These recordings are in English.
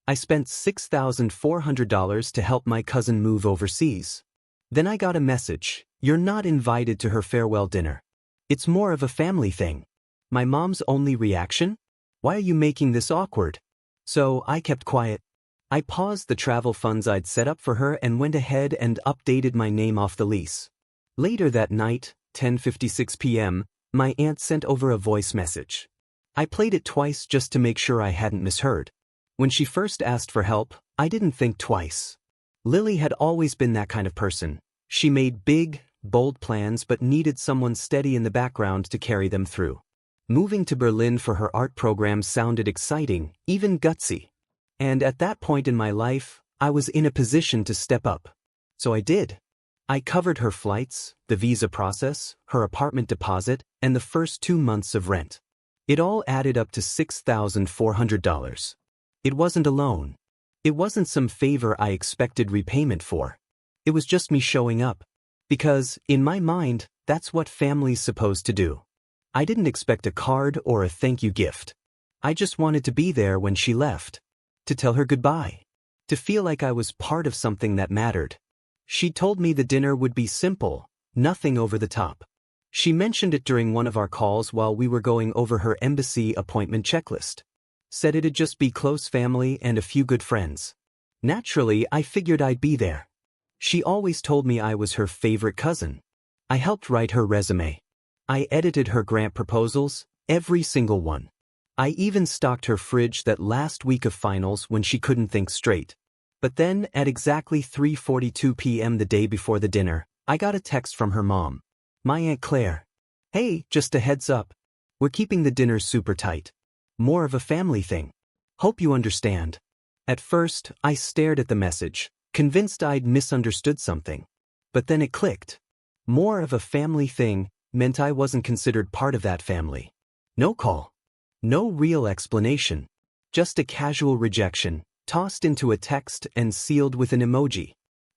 I spent $6,400 to help my cousin move overseas. Then I got a message, "You're not invited to her farewell dinner. It's more of a family thing." My mom's only reaction? "Why are you making this awkward?" So I kept quiet. I paused the travel funds I'd set up for her and went ahead and updated my name off the lease. Later that night, 10:56 p.m., my aunt sent over a voice message. I played it twice just to make sure I hadn't misheard. When she first asked for help, I didn't think twice. Lily had always been that kind of person. She made big, bold plans but needed someone steady in the background to carry them through. Moving to Berlin for her art program sounded exciting, even gutsy. And at that point in my life, I was in a position to step up. So I did. I covered her flights, the visa process, her apartment deposit, and the first 2 months of rent. It all added up to $6,400. It wasn't a loan. It wasn't some favor I expected repayment for. It was just me showing up. Because, in my mind, that's what family's supposed to do. I didn't expect a card or a thank you gift. I just wanted to be there when she left. To tell her goodbye. To feel like I was part of something that mattered. She told me the dinner would be simple, nothing over the top. She mentioned it during one of our calls while we were going over her embassy appointment checklist. Said it'd just be close family and a few good friends. Naturally, I figured I'd be there. She always told me I was her favorite cousin. I helped write her resume. I edited her grant proposals, every single one. I even stocked her fridge that last week of finals when she couldn't think straight. But then, at exactly 3:42 p.m. the day before the dinner, I got a text from her mom. My Aunt Claire. "Hey, just a heads up. We're keeping the dinner super tight. More of a family thing. Hope you understand." At first, I stared at the message, convinced I'd misunderstood something. But then it clicked. More of a family thing meant I wasn't considered part of that family. No call. No real explanation. Just a casual rejection, tossed into a text and sealed with an emoji.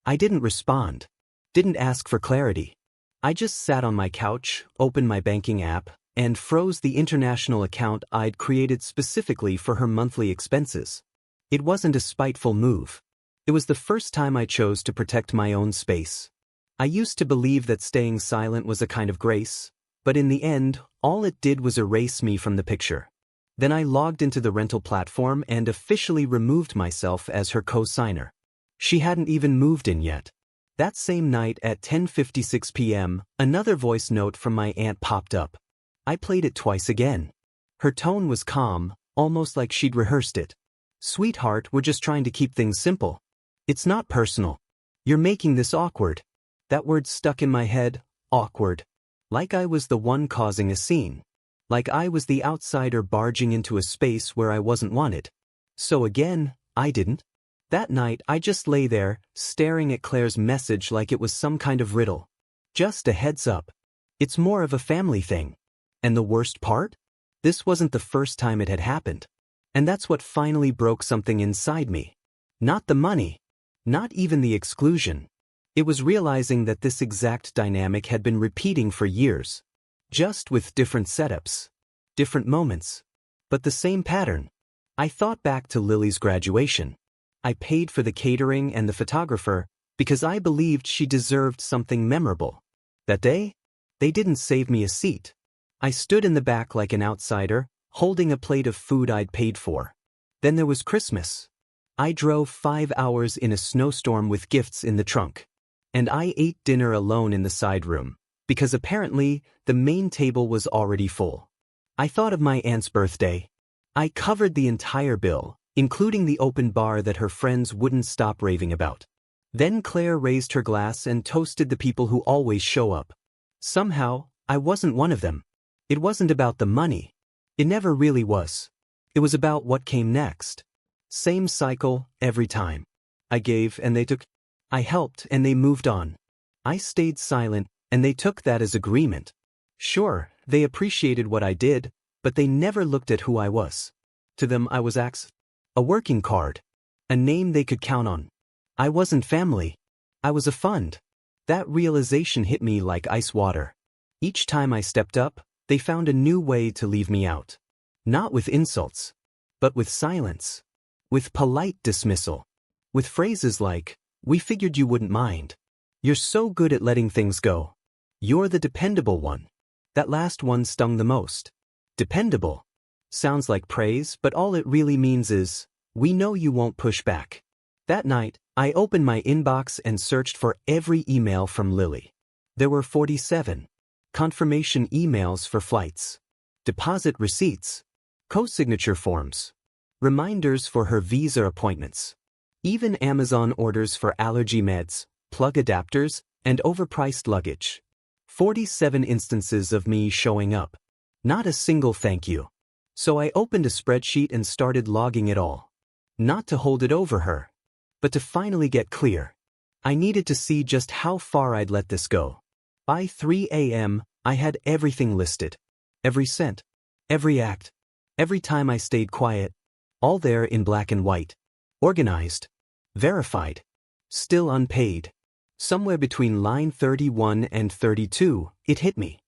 I didn't respond. Didn't ask for clarity. I just sat on my couch, opened my banking app, and froze the international account I'd created specifically for her monthly expenses. It wasn't a spiteful move. It was the first time I chose to protect my own space. I used to believe that staying silent was a kind of grace, but in the end, all it did was erase me from the picture. Then I logged into the rental platform and officially removed myself as her co-signer. She hadn't even moved in yet. That same night at 10:56 p.m., another voice note from my aunt popped up. I played it twice again. Her tone was calm, almost like she'd rehearsed it. "Sweetheart, we're just trying to keep things simple. It's not personal. You're making this awkward." That word stuck in my head, awkward. Like I was the one causing a scene. Like I was the outsider barging into a space where I wasn't wanted. So again, I didn't. That night, I just lay there, staring at Claire's message like it was some kind of riddle. Just a heads up. It's more of a family thing. And the worst part? This wasn't the first time it had happened. And that's what finally broke something inside me. Not the money. Not even the exclusion. It was realizing that this exact dynamic had been repeating for years. Just with different setups. Different moments. But the same pattern. I thought back to Lily's graduation. I paid for the catering and the photographer because I believed she deserved something memorable. That day, they didn't save me a seat. I stood in the back like an outsider, holding a plate of food I'd paid for. Then there was Christmas. I drove 5 hours in a snowstorm with gifts in the trunk. And I ate dinner alone in the side room, because apparently the main table was already full. I thought of my aunt's birthday. I covered the entire bill, including the open bar that her friends wouldn't stop raving about. Then Claire raised her glass and toasted the people who always show up. Somehow, I wasn't one of them. It wasn't about the money. It never really was. It was about what came next. Same cycle, every time. I gave and they took. I helped and they moved on. I stayed silent and they took that as agreement. Sure, they appreciated what I did, but they never looked at who I was. To them I was a working card. A name they could count on. I wasn't family. I was a fund. That realization hit me like ice water. Each time I stepped up, they found a new way to leave me out. Not with insults, but with silence. with polite dismissal. With phrases like, "We figured you wouldn't mind. You're so good at letting things go. You're the dependable one." That last one stung the most. Dependable. Sounds like praise, but all it really means is, we know you won't push back. That night, I opened my inbox and searched for every email from Lily. There were 47. Confirmation emails for flights, deposit receipts, co-signature forms, reminders for her visa appointments, even Amazon orders for allergy meds, plug adapters, and overpriced luggage. 47 instances of me showing up. Not a single thank you. So I opened a spreadsheet and started logging it all. Not to hold it over her, but to finally get clear. I needed to see just how far I'd let this go. By 3 a.m., I had everything listed. Every cent, every act, every time I stayed quiet, all there in black and white. Organized, verified, still unpaid. Somewhere between line 31 and 32, it hit me.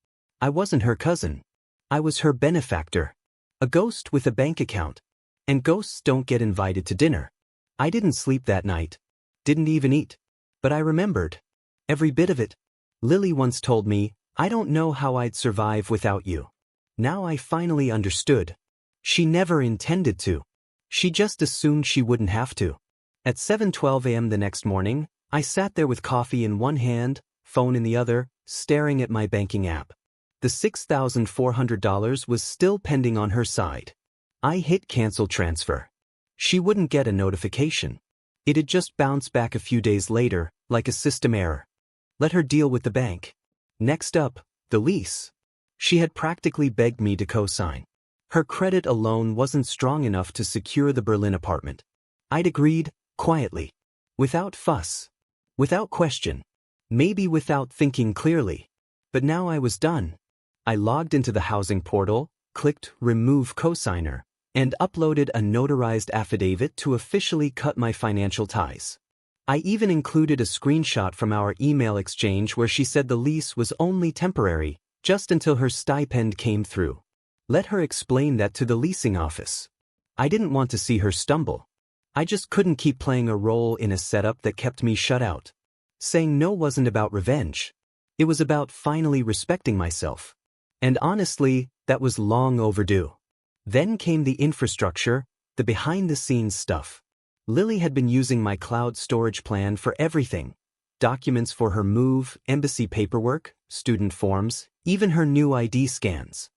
I wasn't her cousin. I was her benefactor. A ghost with a bank account. And ghosts don't get invited to dinner. I didn't sleep that night. Didn't even eat. But I remembered. Every bit of it. Lily once told me, "I don't know how I'd survive without you." Now I finally understood. She never intended to. She just assumed she wouldn't have to. At 7:12 a.m. the next morning, I sat there with coffee in one hand, phone in the other, staring at my banking app. The $6,400 was still pending on her side. I hit cancel transfer. She wouldn't get a notification. It'd just bounce back a few days later, like a system error. Let her deal with the bank. Next up, the lease. She had practically begged me to co-sign. Her credit alone wasn't strong enough to secure the Berlin apartment. I'd agreed, quietly. Without fuss. Without question. Maybe without thinking clearly. But now I was done. I logged into the housing portal, clicked Remove Cosigner, and uploaded a notarized affidavit to officially cut my financial ties. I even included a screenshot from our email exchange where she said the lease was only temporary, just until her stipend came through. Let her explain that to the leasing office. I didn't want to see her stumble. I just couldn't keep playing a role in a setup that kept me shut out. Saying no wasn't about revenge. It was about finally respecting myself. And honestly, that was long overdue. Then came the infrastructure, the behind-the-scenes stuff. Lily had been using my cloud storage plan for everything. Documents for her move, embassy paperwork, student forms, even her new ID scans.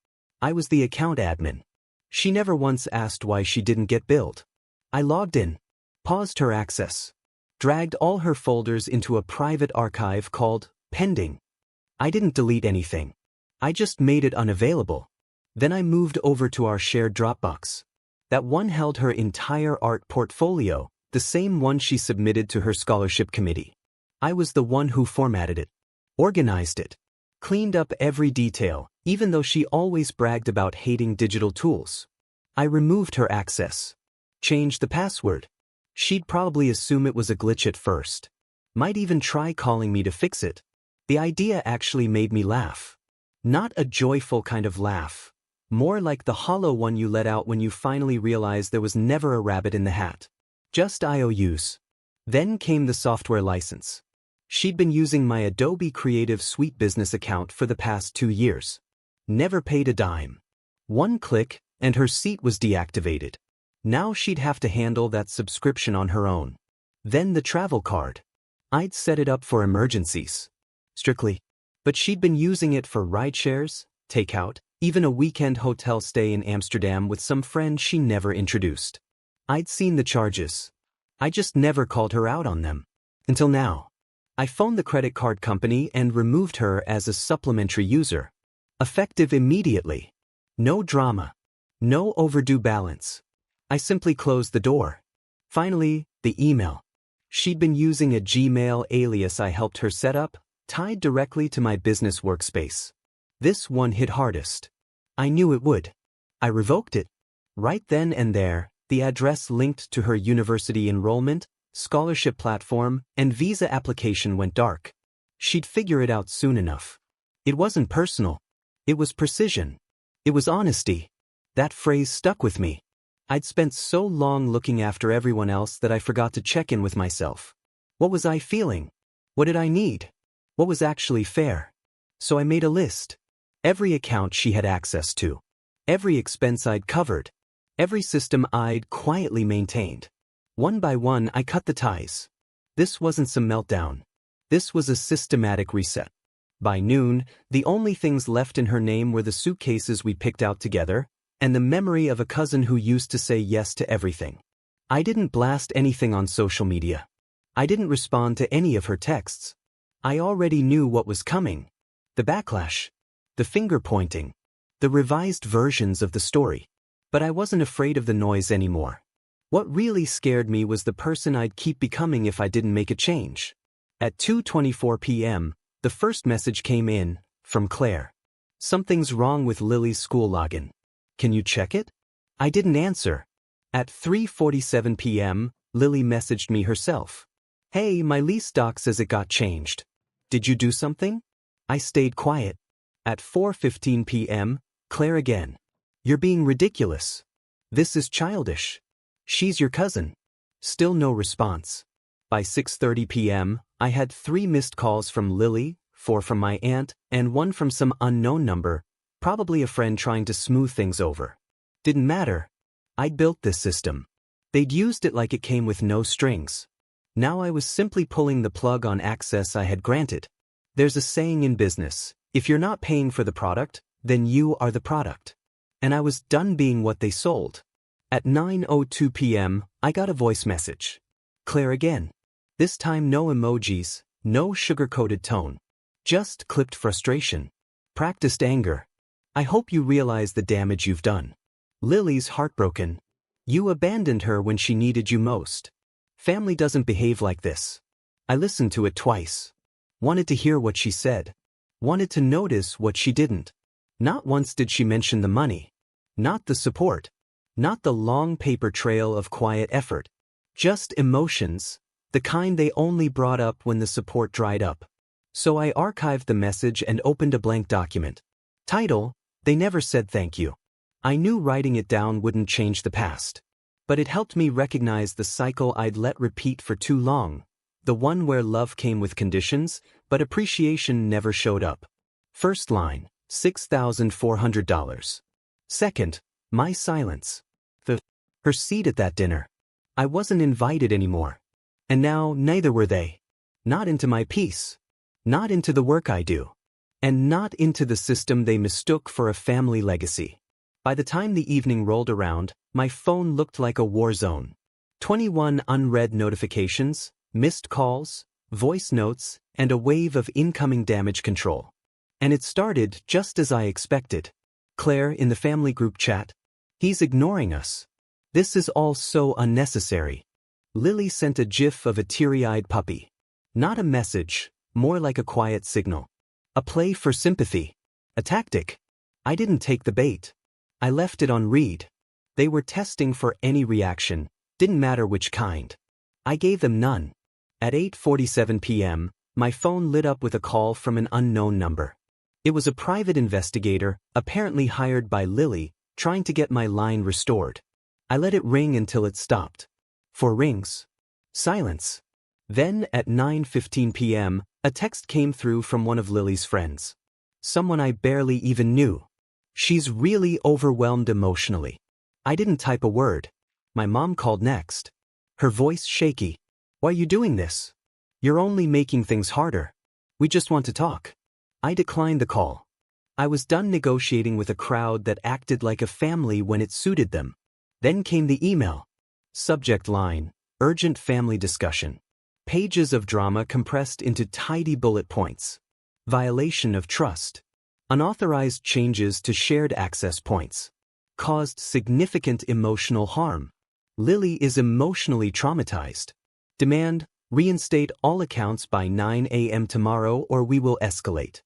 I was the account admin. She never once asked why she didn't get billed. I logged in, paused her access, dragged all her folders into a private archive called Pending. I didn't delete anything. I just made it unavailable. Then I moved over to our shared Dropbox. That one held her entire art portfolio, the same one she submitted to her scholarship committee. I was the one who formatted it, organized it, cleaned up every detail, even though she always bragged about hating digital tools. I removed her access, changed the password. She'd probably assume it was a glitch at first. Might even try calling me to fix it. The idea actually made me laugh. Not a joyful kind of laugh. More like the hollow one you let out when you finally realize there was never a rabbit in the hat. Just IOUs. Then came the software license. She'd been using my Adobe Creative Suite business account for the past 2 years. Never paid a dime. One click, and her seat was deactivated. Now she'd have to handle that subscription on her own. Then the travel card. I'd set it up for emergencies. Strictly. But she'd been using it for rideshares, takeout, even a weekend hotel stay in Amsterdam with some friend she never introduced. I'd seen the charges. I just never called her out on them. Until now. I phoned the credit card company and removed her as a supplementary user. Effective immediately. No drama. No overdue balance. I simply closed the door. Finally, the email. She'd been using a Gmail alias I helped her set up, tied directly to my business workspace. This one hit hardest. I knew it would. I revoked it. Right then and there, the address linked to her university enrollment, scholarship platform, and visa application went dark. She'd figure it out soon enough. It wasn't personal. It was precision. It was honesty. That phrase stuck with me. I'd spent so long looking after everyone else that I forgot to check in with myself. What was I feeling? What did I need? What was actually fair? So I made a list. Every account she had access to. Every expense I'd covered. Every system I'd quietly maintained. One by one, I cut the ties. This wasn't some meltdown. This was a systematic reset. By noon, the only things left in her name were the suitcases we picked out together, and the memory of a cousin who used to say yes to everything. I didn't blast anything on social media. I didn't respond to any of her texts. I already knew what was coming. The backlash. The finger-pointing. The revised versions of the story. But I wasn't afraid of the noise anymore. What really scared me was the person I'd keep becoming if I didn't make a change. At 2:24 p.m., the first message came in, from Claire. Something's wrong with Lily's school login. Can you check it? I didn't answer. At 3:47 p.m., Lily messaged me herself. Hey, my lease doc says it got changed. Did you do something? I stayed quiet. At 4:15 p.m., Claire again. You're being ridiculous. This is childish. She's your cousin. Still no response. By 6:30 p.m., I had 3 missed calls from Lily, 4 from my aunt, and 1 from some unknown number, probably a friend trying to smooth things over. Didn't matter. I'd built this system. They'd used it like it came with no strings. Now I was simply pulling the plug on access I had granted. There's a saying in business, if you're not paying for the product, then you are the product. And I was done being what they sold. At 9:02 p.m., I got a voice message. Claire again. This time no emojis, no sugar-coated tone. Just clipped frustration. Practiced anger. I hope you realize the damage you've done. Lily's heartbroken. You abandoned her when she needed you most. Family doesn't behave like this. I listened to it twice. Wanted to hear what she said. Wanted to notice what she didn't. Not once did she mention the money. Not the support. Not the long paper trail of quiet effort. Just emotions, the kind they only brought up when the support dried up. So I archived the message and opened a blank document. Title, They Never Said Thank You. I knew writing it down wouldn't change the past. But it helped me recognize the cycle I'd let repeat for too long. The one where love came with conditions, but appreciation never showed up. First line, $6,400. Second, my silence. Her seat at that dinner. I wasn't invited anymore. And now neither were they. Not into my peace. Not into the work I do. And not into the system they mistook for a family legacy. By the time the evening rolled around, my phone looked like a war zone. 21 unread notifications, missed calls, voice notes, and a wave of incoming damage control. And it started just as I expected. Claire in the family group chat. He's ignoring us. This is all so unnecessary. Lily sent a gif of a teary-eyed puppy. Not a message, more like a quiet signal. A play for sympathy. A tactic. I didn't take the bait. I left it on read. They were testing for any reaction, didn't matter which kind. I gave them none. At 8:47 p.m., my phone lit up with a call from an unknown number. It was a private investigator, apparently hired by Lily, trying to get my line restored. I let it ring until it stopped. 4 rings. Silence. Then, at 9:15 p.m., a text came through from one of Lily's friends. Someone I barely even knew. She's really overwhelmed emotionally. I didn't type a word. My mom called next. Her voice shaky. Why are you doing this? You're only making things harder. We just want to talk. I declined the call. I was done negotiating with a crowd that acted like a family when it suited them. Then came the email. Subject line, urgent family discussion. Pages of drama compressed into tidy bullet points. Violation of trust. Unauthorized changes to shared access points. Caused significant emotional harm. Lily is emotionally traumatized. Demand, reinstate all accounts by 9 a.m. tomorrow or we will escalate.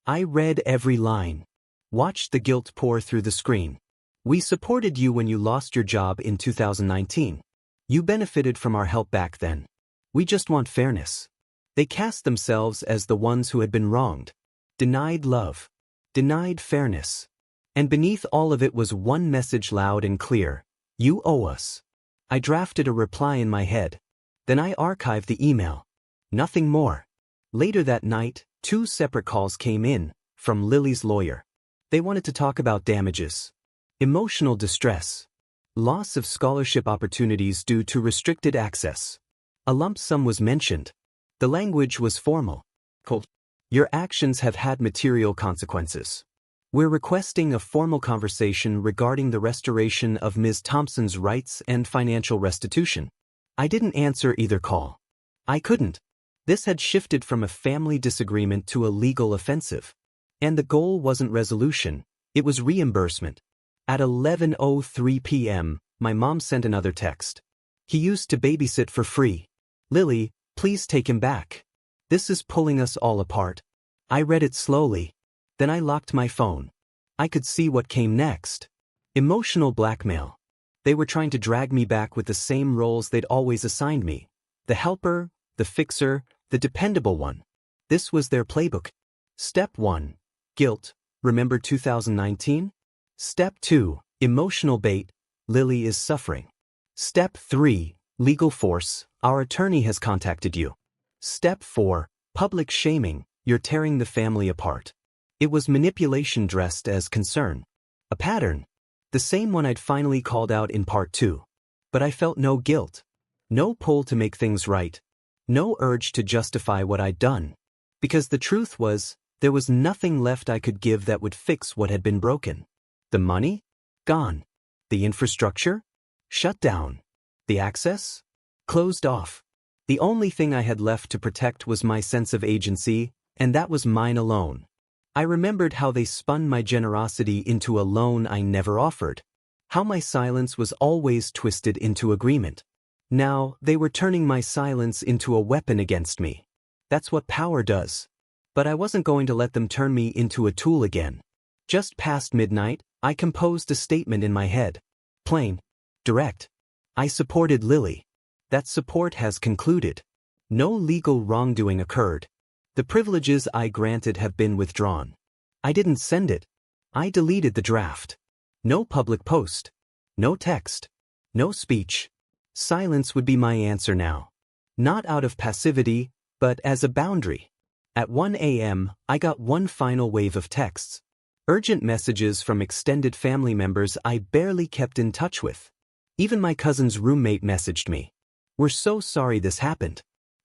I read every line. Watched the guilt pour through the screen. We supported you when you lost your job in 2019. You benefited from our help back then. We just want fairness. They cast themselves as the ones who had been wronged. Denied love. Denied fairness. And beneath all of it was one message loud and clear. You owe us. I drafted a reply in my head. Then I archived the email. Nothing more. Later that night, 2 separate calls came in, from Lily's lawyer. They wanted to talk about damages. Emotional distress. Loss of scholarship opportunities due to restricted access. A lump sum was mentioned. The language was formal. Quote, "Your actions have had material consequences. We're requesting a formal conversation regarding the restoration of Ms. Thompson's rights and financial restitution." I didn't answer either call. I couldn't. This had shifted from a family disagreement to a legal offensive. And the goal wasn't resolution, it was reimbursement. At 11:03 p.m., my mom sent another text. "He used to babysit for free. Lily, please take him back. This is pulling us all apart." I read it slowly. Then I locked my phone. I could see what came next. Emotional blackmail. They were trying to drag me back with the same roles they'd always assigned me. The helper, the fixer, the dependable one. This was their playbook. Step 1. Guilt. Remember 2019? Step 2. Emotional bait. Lily is suffering. Step 3. Legal force. Our attorney has contacted you. Step 4. Public shaming. You're tearing the family apart. It was manipulation dressed as concern. A pattern. The same one I'd finally called out in part 2. But I felt no guilt. No pull to make things right. No urge to justify what I'd done. Because the truth was, there was nothing left I could give that would fix what had been broken. The money? Gone. The infrastructure? Shut down. The access? Closed off. The only thing I had left to protect was my sense of agency, and that was mine alone. I remembered how they spun my generosity into a loan I never offered. How my silence was always twisted into agreement. Now, they were turning my silence into a weapon against me. That's what power does. But I wasn't going to let them turn me into a tool again. Just past midnight, I composed a statement in my head. Plain. Direct. I supported Lily. That support has concluded. No legal wrongdoing occurred. The privileges I granted have been withdrawn. I didn't send it. I deleted the draft. No public post. No text. No speech. Silence would be my answer now. Not out of passivity, but as a boundary. At 1 a.m., I got one final wave of texts. Urgent messages from extended family members I barely kept in touch with. Even my cousin's roommate messaged me. "We're so sorry this happened.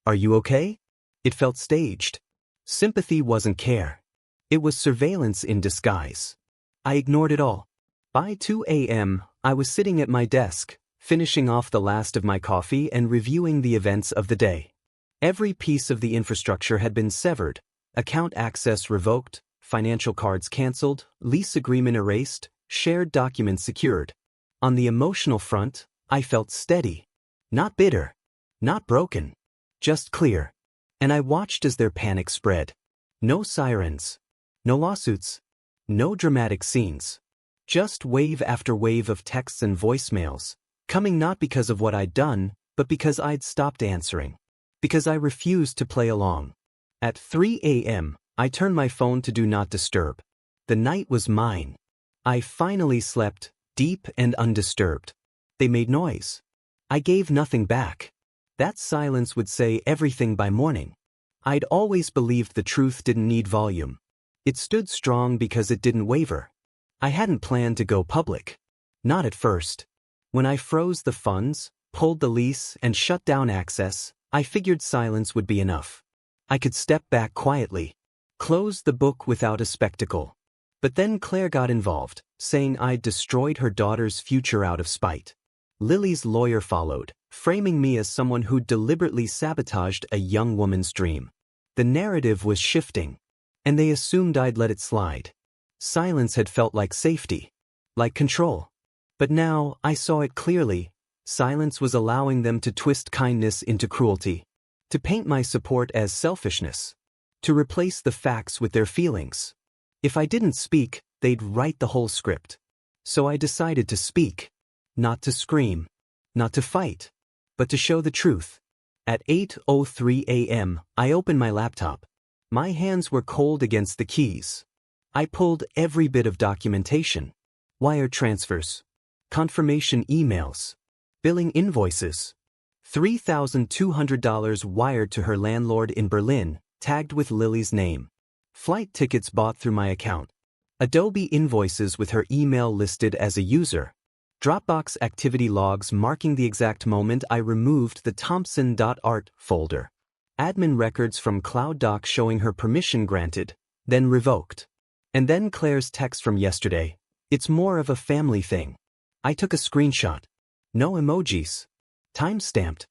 Are you okay?" It felt staged. Sympathy wasn't care. It was surveillance in disguise. I ignored it all. By 2 a.m., I was sitting at my desk, finishing off the last of my coffee and reviewing the events of the day. Every piece of the infrastructure had been severed, account access revoked, financial cards canceled, lease agreement erased, shared documents secured. On the emotional front, I felt steady. Not bitter. Not broken. Just clear. And I watched as their panic spread. No sirens. No lawsuits. No dramatic scenes. Just wave after wave of texts and voicemails, coming not because of what I'd done, but because I'd stopped answering. Because I refused to play along. At 3 a.m., I turned my phone to Do Not Disturb. The night was mine. I finally slept, deep and undisturbed. They made noise. I gave nothing back. That silence would say everything by morning. I'd always believed the truth didn't need volume. It stood strong because it didn't waver. I hadn't planned to go public. Not at first. When I froze the funds, pulled the lease, and shut down access, I figured silence would be enough. I could step back quietly. Close the book without a spectacle. But then Claire got involved, saying I'd destroyed her daughter's future out of spite. Lily's lawyer followed, framing me as someone who'd deliberately sabotaged a young woman's dream. The narrative was shifting, and they assumed I'd let it slide. Silence had felt like safety, like control. But now, I saw it clearly. Silence was allowing them to twist kindness into cruelty, to paint my support as selfishness, to replace the facts with their feelings. If I didn't speak, they'd write the whole script. So I decided to speak. Not to scream, not to fight, but to show the truth. At 8:03 a.m., I opened my laptop. My hands were cold against the keys. I pulled every bit of documentation. Wire transfers, confirmation emails, billing invoices. $3,200 wired to her landlord in Berlin, tagged with Lily's name. Flight tickets bought through my account. Adobe invoices with her email listed as a user. Dropbox activity logs marking the exact moment I removed the Thompson.art folder. Admin records from CloudDoc showing her permission granted, then revoked. And then Claire's text from yesterday. It's more of a family thing. I took a screenshot. No emojis. Time-stamped.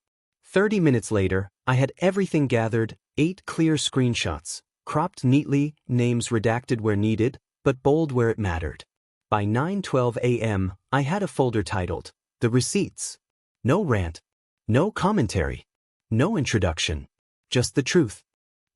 30 minutes later, I had everything gathered, 8 clear screenshots, cropped neatly, names redacted where needed, but bold where it mattered. By 9:12 a.m., I had a folder titled, The Receipts. No rant. No commentary. No introduction. Just the truth.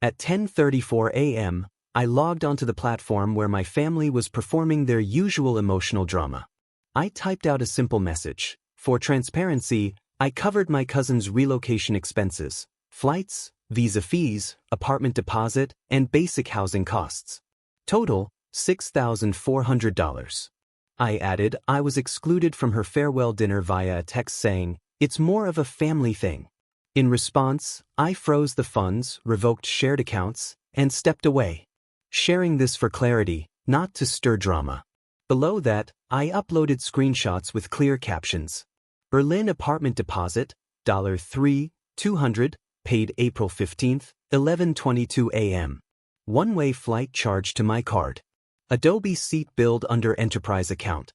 At 10:34 a.m., I logged onto the platform where my family was performing their usual emotional drama. I typed out a simple message. For transparency, I covered my cousin's relocation expenses, flights, visa fees, apartment deposit, and basic housing costs. Total, $6,400. I added I was excluded from her farewell dinner via a text saying, it's more of a family thing. In response, I froze the funds, revoked shared accounts, and stepped away. Sharing this for clarity, not to stir drama. Below that, I uploaded screenshots with clear captions. Berlin apartment deposit, $3,200, paid April 15th, 11:22 a.m. One-way flight charge to my card. Adobe seat billed under enterprise account.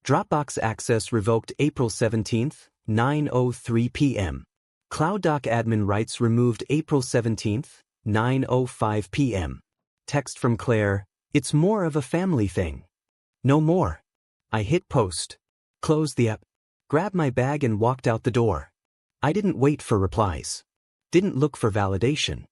Dropbox access revoked April 17th, 9:03 p.m. CloudDoc admin rights removed April 17th, 9:05 p.m. Text from Claire, it's more of a family thing. No more. I hit post. Closed the app. Grabbed my bag and walked out the door. I didn't wait for replies. Didn't look for validation.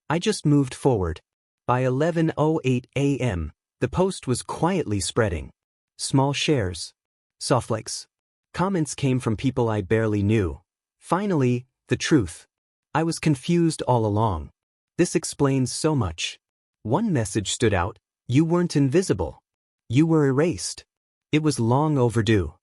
I just moved forward. By 11:08 a.m., the post was quietly spreading. Small shares. Soft likes. Comments came from people I barely knew. Finally, the truth. I was confused all along. This explains so much. One message stood out. You weren't invisible. You were erased. It was long overdue.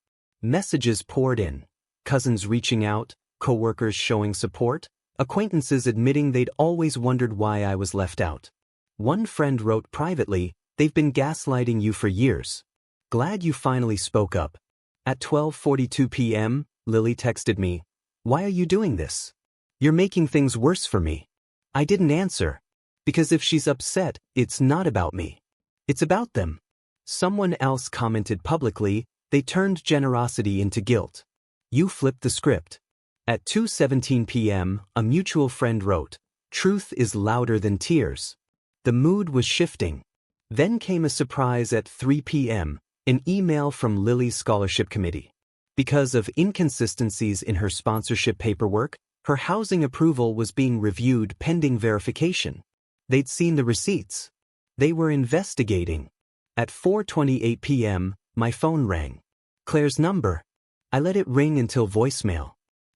Messages poured in. Cousins reaching out, coworkers showing support, acquaintances admitting they'd always wondered why I was left out. One friend wrote privately, they've been gaslighting you for years. Glad you finally spoke up. At 12:42 p.m., Lily texted me, why are you doing this? You're making things worse for me. I didn't answer. Because if she's upset, it's not about me. It's about them. Someone else commented publicly, they turned generosity into guilt. You flipped the script. At 2:17 p.m., a mutual friend wrote, truth is louder than tears. The mood was shifting. Then came a surprise at 3 p.m., an email from Lily's scholarship committee. Because of inconsistencies in her sponsorship paperwork, her housing approval was being reviewed pending verification. They'd seen the receipts. They were investigating. At 4:28 p.m., my phone rang. Claire's number. I let it ring until voicemail.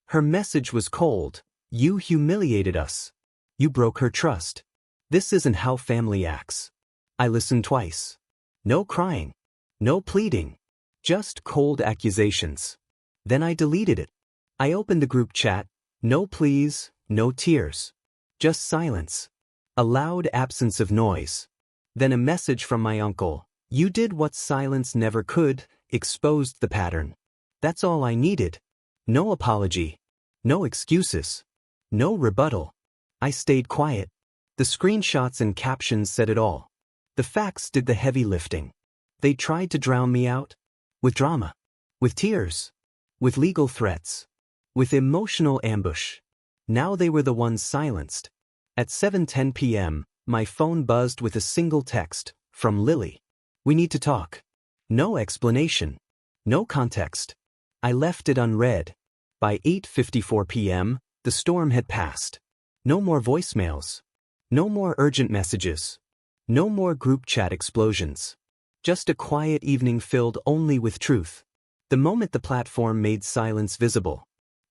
Her message was cold. You humiliated us. You broke her trust. This isn't how family acts. I listened twice. No crying. No pleading. Just cold accusations. Then I deleted it. I opened the group chat. No pleas, no tears. Just silence. A loud absence of noise. Then a message from my uncle. You did what silence never could, exposed the pattern. That's all I needed. No apology. No excuses. No rebuttal. I stayed quiet. The screenshots and captions said it all. The facts did the heavy lifting. They tried to drown me out. With drama. With tears. With legal threats. With emotional ambush. Now they were the ones silenced. At 7:10 p.m., my phone buzzed with a single text, from Lily. We need to talk. No explanation. No context. I left it unread. By 8:54 p.m., the storm had passed. No more voicemails. No more urgent messages. No more group chat explosions. Just a quiet evening filled only with truth. The moment the platform made silence visible,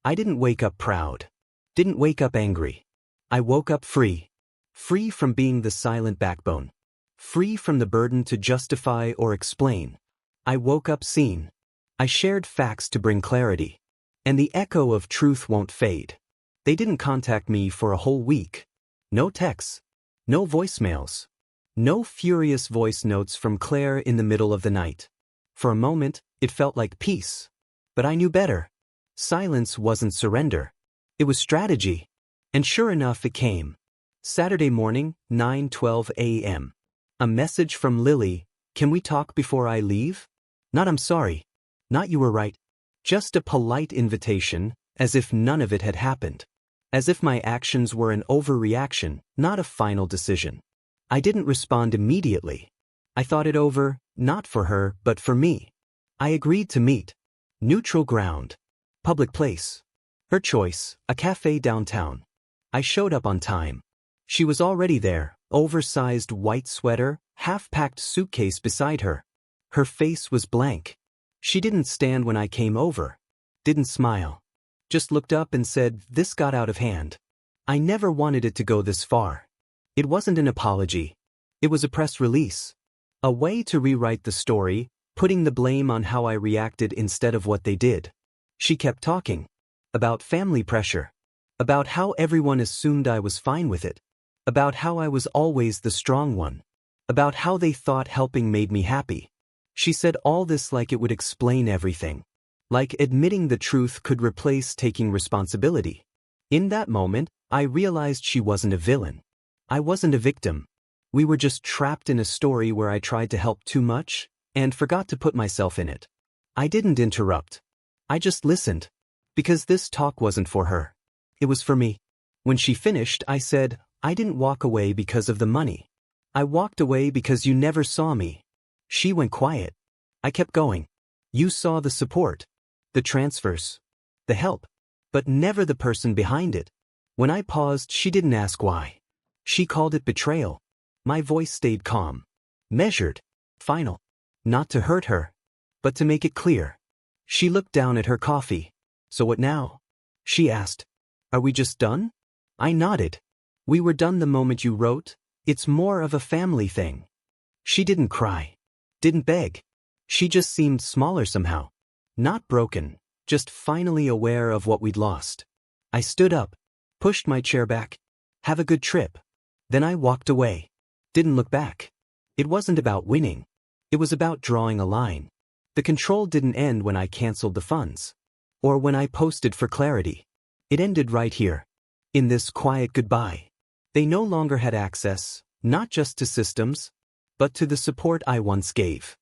I didn't wake up proud. Didn't wake up angry. I woke up free. Free from being the silent backbone. Free from the burden to justify or explain. I woke up seen. I shared facts to bring clarity. And the echo of truth won't fade. They didn't contact me for a whole week. No texts. No voicemails. No furious voice notes from Claire in the middle of the night. For a moment, it felt like peace. But I knew better. Silence wasn't surrender. It was strategy. And sure enough, it came. Saturday morning, 9:12 a.m. A message from Lily. Can we talk before I leave? Not I'm sorry. Not you were right. Just a polite invitation, as if none of it had happened. As if my actions were an overreaction, not a final decision. I didn't respond immediately. I thought it over, not for her, but for me. I agreed to meet. Neutral ground. Public place. Her choice, a cafe downtown. I showed up on time. She was already there, oversized white sweater, half-packed suitcase beside her. Her face was blank. She didn't stand when I came over. Didn't smile. Just looked up and said, "This got out of hand." I never wanted it to go this far. It wasn't an apology. It was a press release. A way to rewrite the story, putting the blame on how I reacted instead of what they did. She kept talking. About family pressure. About how everyone assumed I was fine with it. About how I was always the strong one. About how they thought helping made me happy. She said all this like it would explain everything. Like admitting the truth could replace taking responsibility. In that moment, I realized she wasn't a villain. I wasn't a victim. We were just trapped in a story where I tried to help too much and forgot to put myself in it. I didn't interrupt. I just listened. Because this talk wasn't for her. It was for me. When she finished, I said, I didn't walk away because of the money. I walked away because you never saw me. She went quiet. I kept going. You saw the support, the transfers, the help, but never the person behind it. When I paused, she didn't ask why. She called it betrayal. My voice stayed calm, measured, final. Not to hurt her, but to make it clear. She looked down at her coffee. So what now? She asked. Are we just done? I nodded. We were done the moment you wrote. It's more of a family thing. She didn't cry. Didn't beg. She just seemed smaller somehow. Not broken, just finally aware of what we'd lost. I stood up, pushed my chair back. Have a good trip. Then I walked away. Didn't look back. It wasn't about winning. It was about drawing a line. The control didn't end when I canceled the funds. Or when I posted for clarity. It ended right here. In this quiet goodbye. They no longer had access, not just to systems, but to the support I once gave.